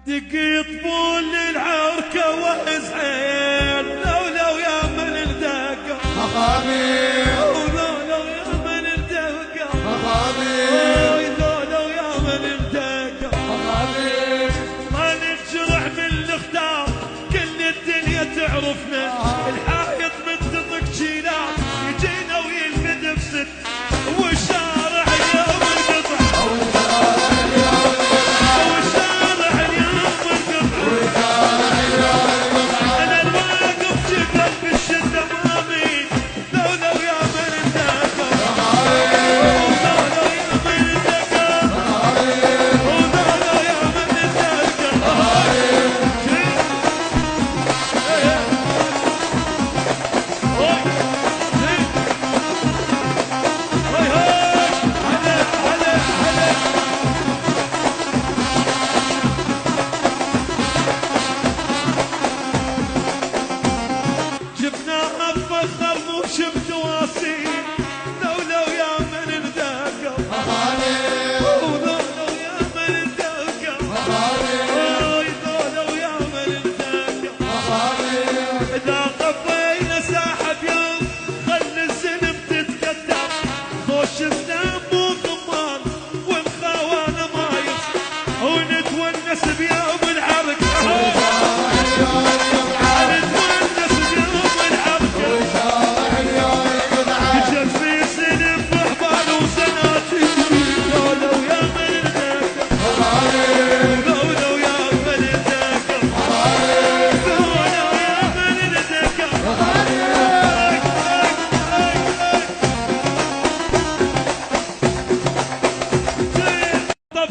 دقي طبول العركة وازعل لو يا من الدقة لو يا من الدقة لو يا من الدقة ما نتجرح من الاختار كل الدنيا تعرفنا الحايط من تطق شيلان يجينا ويلمد بست والشارع اليوم انقطع شفت واصي لو يا من الدقة لو يا من الدقة لو يا من الدقة إذا قضينا ساحة يوم خل الزلم تتقدم خوش سلام مو غمان والخوانة ما يصح ونتونس بيوم العرق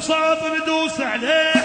صعب ندوس عليه